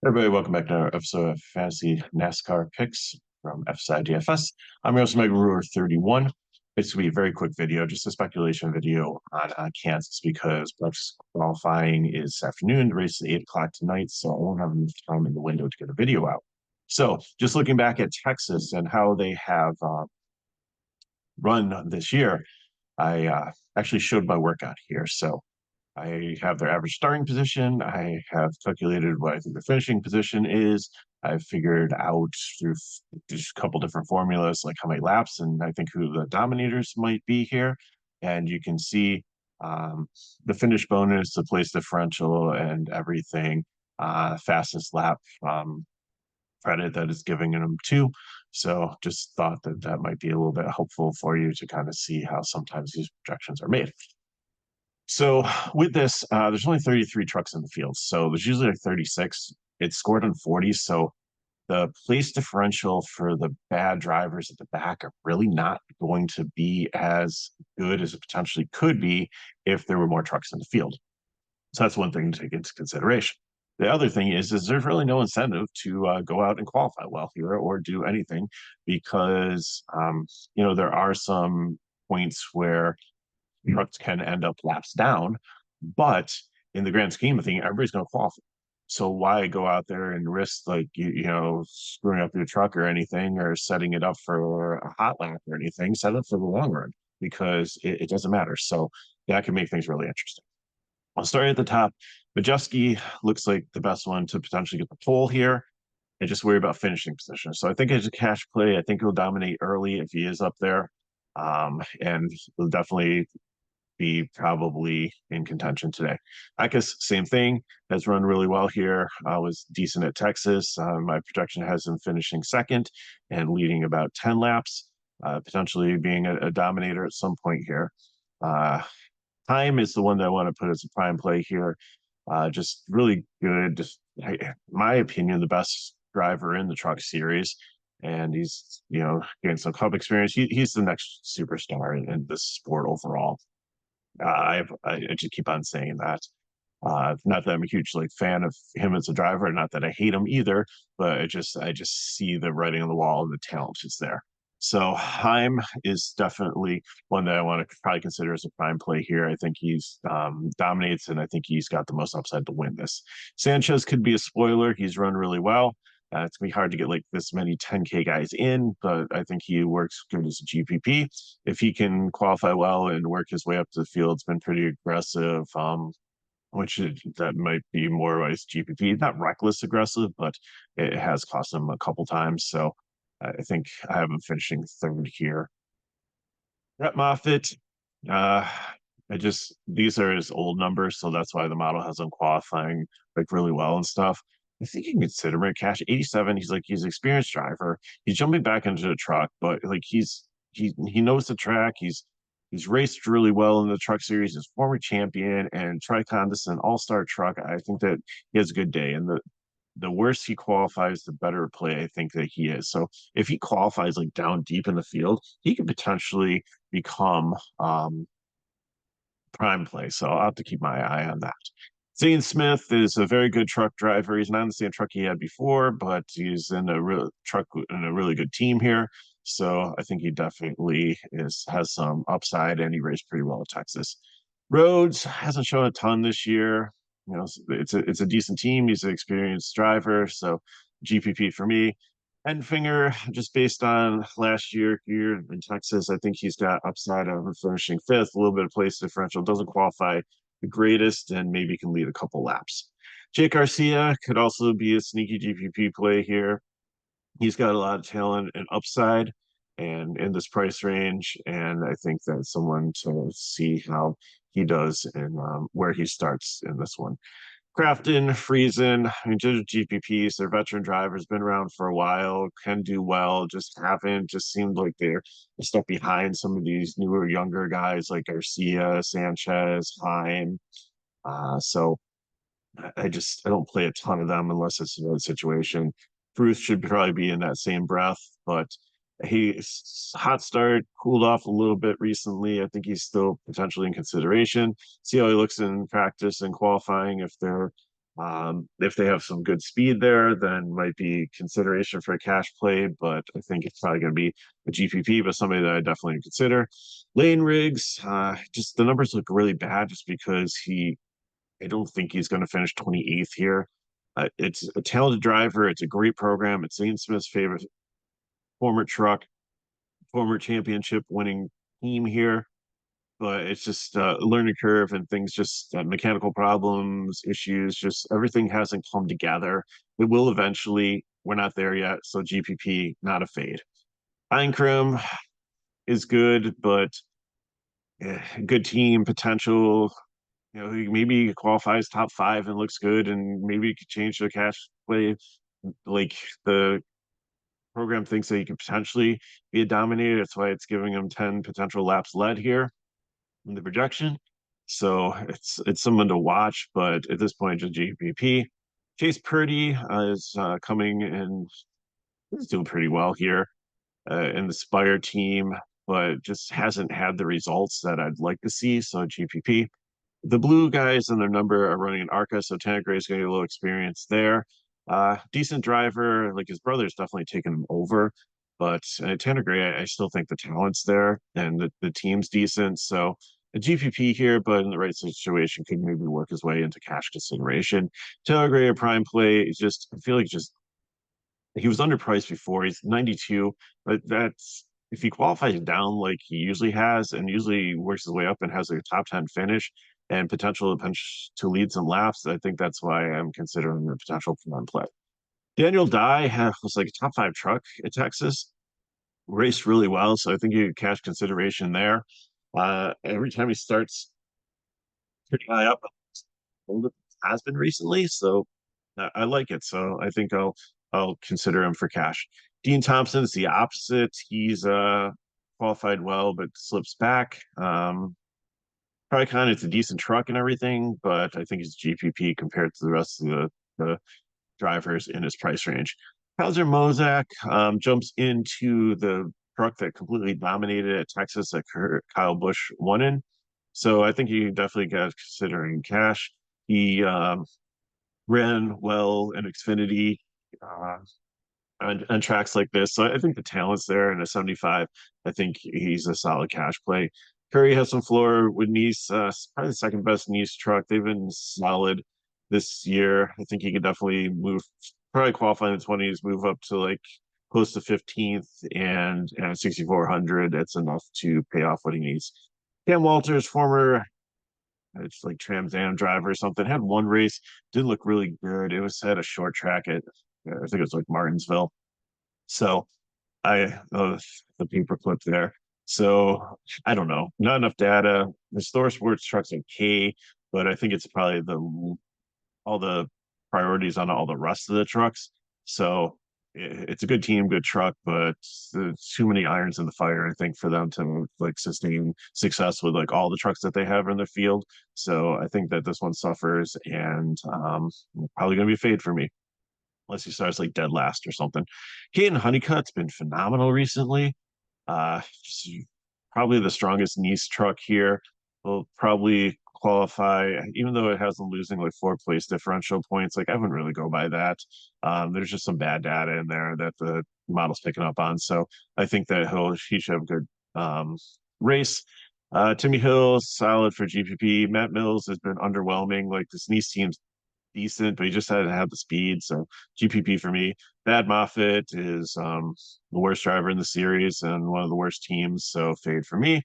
Everybody, welcome back to another episode of Fantasy NASCAR Picks from FSi DFS. I'm your host, Mega Brewer 31. It's going to be a very quick video, just a speculation video on Kansas because Bucks qualifying is this afternoon. The race is 8 o'clock tonight, so I won't have enough time in the window to get a video out. So, just looking back at Texas and how they have run this year, I actually showed my workout here. So, I have their average starting position. I have calculated what I think the finishing position is. I've figured out through just a couple different formulas, like how many laps, and I think who the dominators might be here. And you can see the finish bonus, the place differential, and everything. Fastest lap credit that is giving them too. So just thought that that might be a little bit helpful for you to kind of see how sometimes these projections are made. So with this, there's only 33 trucks in the field. So there's usually like 36. It's scored on 40. So the place differential for the bad drivers at the back are really not going to be as good as it potentially could be if there were more trucks in the field. So that's one thing to take into consideration. The other thing is there's really no incentive to go out and qualify well here or do anything because, there are some points where trucks can end up laps down, but in the grand scheme of things, everybody's going to qualify. So why go out there and risk like screwing up your truck or anything or setting it up for a hot lap or anything? Set it up for the long run because it doesn't matter. So that can make things really interesting. I'll start at the top. Majeski looks like the best one to potentially get the pole here and just worry about finishing position. So I think as a cash play, I think he'll dominate early if he is up there. And he'll definitely be probably in contention today. Ikas, same thing, has run really well here. Was decent at Texas. My projection has him finishing second and leading about 10 laps, potentially being a dominator at some point here. Time is the one that I want to put as a prime play here. Just really good. Just, in my opinion, the best driver in the truck series. And he's, getting some cup experience. He's the next superstar in this sport overall. I just keep on saying that. Not that I'm a huge fan of him as a driver, not that I hate him either, but I just see the writing on the wall and the talent is there. So Heim is definitely one that I want to probably consider as a prime play here. I think he's dominates, and I think he's got the most upside to win this. Sanchez could be a spoiler. He's run really well. It's gonna be hard to get like this many 10K guys in, but I think he works good as a GPP. If he can qualify well and work his way up to the field, it's been pretty aggressive. That might be more like GPP, not reckless aggressive, but it has cost him a couple times. So I think I have him finishing third here. Brett Moffitt, these are his old numbers, so that's why the model has him qualifying like really well and stuff. I think you can consider him a cash 87. He's an experienced driver. He's jumping back into the truck, but like he knows the track. He's raced really well in the truck series. He's former champion and Tricon. This is an all-star truck. I think that he has a good day. And the worse he qualifies, the better play I think that he is. So if he qualifies like down deep in the field, he could potentially become prime play. So I'll have to keep my eye on that. Zane Smith is a very good truck driver. He's not in the same truck he had before, but he's in a real truck in a really good team here. So I think he definitely has some upside, and he raced pretty well at Texas. Rhodes hasn't shown a ton this year. It's a decent team. He's an experienced driver, so GPP for me. Enfinger, just based on last year here in Texas, I think he's got upside of finishing fifth, a little bit of place differential, doesn't qualify the greatest, and maybe can lead a couple laps. Jake Garcia could also be a sneaky GPP play here. He's got a lot of talent and upside and in this price range, and I think that's someone to see how he does and where he starts in this one. Crafton, Friesen, I mean, just GPPs, they're veteran drivers, been around for a while, can do well, just seemed like they're stuck behind some of these newer, younger guys like Garcia, Sanchez, Heim. So I don't play a ton of them unless it's a situation. Bruce should probably be in that same breath, but he's hot start, cooled off a little bit recently. I think he's still potentially in consideration. See how he looks in practice and qualifying if they're If they have some good speed there, then might be consideration for a cash play, but I think it's probably going to be a GPP, but somebody that I definitely consider. Lane Riggs, just the numbers look really bad just because I don't think he's going to finish 28th here. It's a talented driver. It's a great program. It's Zane Smith's favorite former truck, former championship winning team here, but it's just a learning curve and things just mechanical problems, issues, just everything hasn't come together. It will eventually. We're not there yet. So GPP, not a fade. Einkrim is good, but good team potential. Maybe he qualifies top five and looks good, and maybe he could change the cash play. Like the program thinks that he could potentially be a dominator. That's why it's giving him 10 potential laps led here in the projection. So it's someone to watch, but at this point, just GPP. Chase Purdy is coming and he's doing pretty well here in the Spire team, but just hasn't had the results that I'd like to see. So GPP. The blue guys and their number are running an ARCA, so Tanagray is going to get a little experience there. Decent driver, like his brother's definitely taken him over, but Tanagray, I still think the talent's there and the team's decent. So a GPP here, but in the right situation, could maybe work his way into cash consideration. Tanagray, a prime play, is just, I feel like just he was underpriced before. He's 92, but that's if he qualifies down like he usually has and usually works his way up and has like a top 10 finish and potential to lead some laps, I think that's why I'm considering the potential for one play. Daniel Dye was like a top five truck at Texas, raced really well. So I think you cash consideration there. Every time he starts pretty high up, has been recently. So I like it. So I think I'll consider him for cash. Dean Thompson's the opposite. He's qualified well, but slips back. Probably kind of it's a decent truck and everything, but I think he's GPP compared to the rest of the drivers in his price range. Kaiser Mozak jumps into the truck that completely dominated at Texas that Kyle Busch won in. So I think you definitely got considering cash. He ran well in Xfinity uh, on tracks like this. So I think the talent's there in a 75. I think he's a solid cash play. Curry has some floor with Nice, probably the second best Nice truck. They've been solid this year. I think he could definitely move, probably qualify in the 20s, move up to like close to 15th and 6,400. That's enough to pay off what he needs. Cam Walters, former it's like Trans Am driver or something. Had one race, didn't look really good. It was at a short track at I think it was like Martinsville. So I the paperclip there. So I don't know, not enough data. The store sports trucks okay, but I think it's probably the all the priorities on all the rest of the trucks. So it's a good team, good truck, but there's too many irons in the fire, I think, for them to like sustain success with like all the trucks that they have in the field. So I think that this one suffers and probably going to be a fade for me unless he starts like dead last or something. Caden Honeycutt's been phenomenal recently. Uh, Probably the strongest Nice truck here. Will probably qualify, even though it has them losing like 4 place differential points. Like I wouldn't really go by that. There's just some bad data in there that the model's picking up on. So I think that he should have a good race. Timmy Hill, solid for GPP. Matt Mills has been underwhelming. Like this Nice team's decent, but he just hadn't had the speed. So GPP for me. Bad Moffitt is the worst driver in the series and one of the worst teams. So fade for me.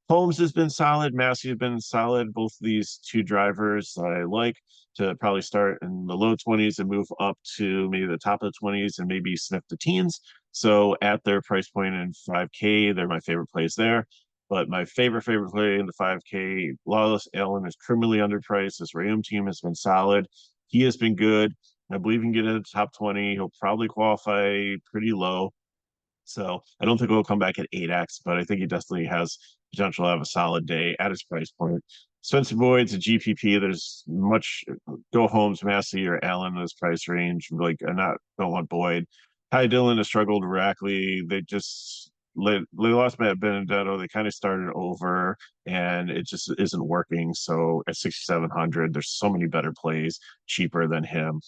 Holmes has been solid. Massey has been solid. Both of these two drivers I like to probably start in the low 20s and move up to maybe the top of the 20s and maybe sniff the teens. So at their price point in 5K, they're my favorite plays there. But my favorite play in the 5K, Lawless Allen is criminally underpriced. This Rayum team has been solid. He has been good. I believe he can get into the top 20. He'll probably qualify pretty low. So I don't think he'll come back at 8x, but I think he definitely has potential to have a solid day at his price point. Spencer Boyd's a GPP. There's much go Holmes, Massey, or Allen in this price range. Like I not don't want Boyd. Ty Dillon has struggled radically. They just they lost Matt Benedetto. They kind of started over, and it just isn't working. So at 6,700, there's so many better plays cheaper than him.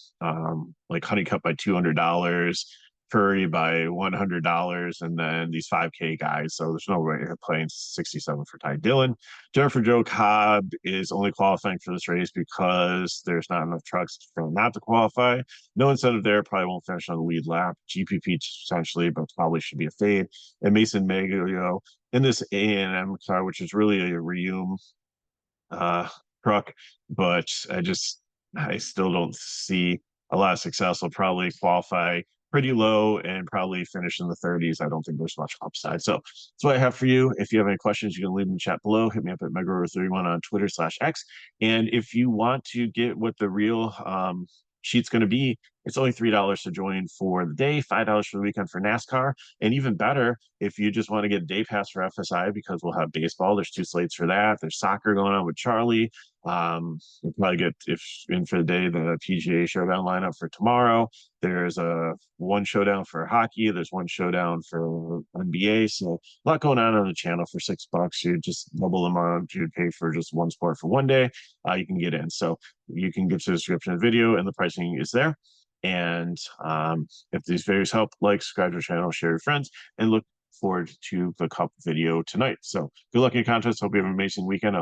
Like Honeycutt by $200, Curry by $100, and then these 5K guys. So there's no way you're playing 67 for Ty Dillon. Jennifer Joe Cobb is only qualifying for this race because there's not enough trucks for him not to qualify. No incentive there. Probably won't finish on the lead lap. GPP potentially, but probably should be a fade. And Mason Maglio in this A&M car, which is really a Reum uh, truck, but I still don't see a lot of success. Will probably qualify pretty low and probably finish in the 30s. I don't think there's much upside. So that's what I have for you. If you have any questions, you can leave them in the chat below. Hit me up at Megarover31 on Twitter/X. And if you want to get what the real sheet's going to be, it's only $3 to join for the day, $5 for the weekend for NASCAR. And even better, if you just want to get a day pass for FSI, because we'll have baseball. There's 2 slates for that. There's soccer going on with Charlie. We'll probably get, if in for the day, the PGA Showdown lineup for tomorrow. There's one showdown for hockey. There's one showdown for NBA. So a lot going on the channel for $6. You just double them on. You pay for just one sport for one day. You can get in. So you can get to the description of the video, and the pricing is there. And if these videos help, like, subscribe to the channel, share your friends, and look forward to the cup video tonight. So good luck in your contest. Hope you have an amazing weekend. I'll see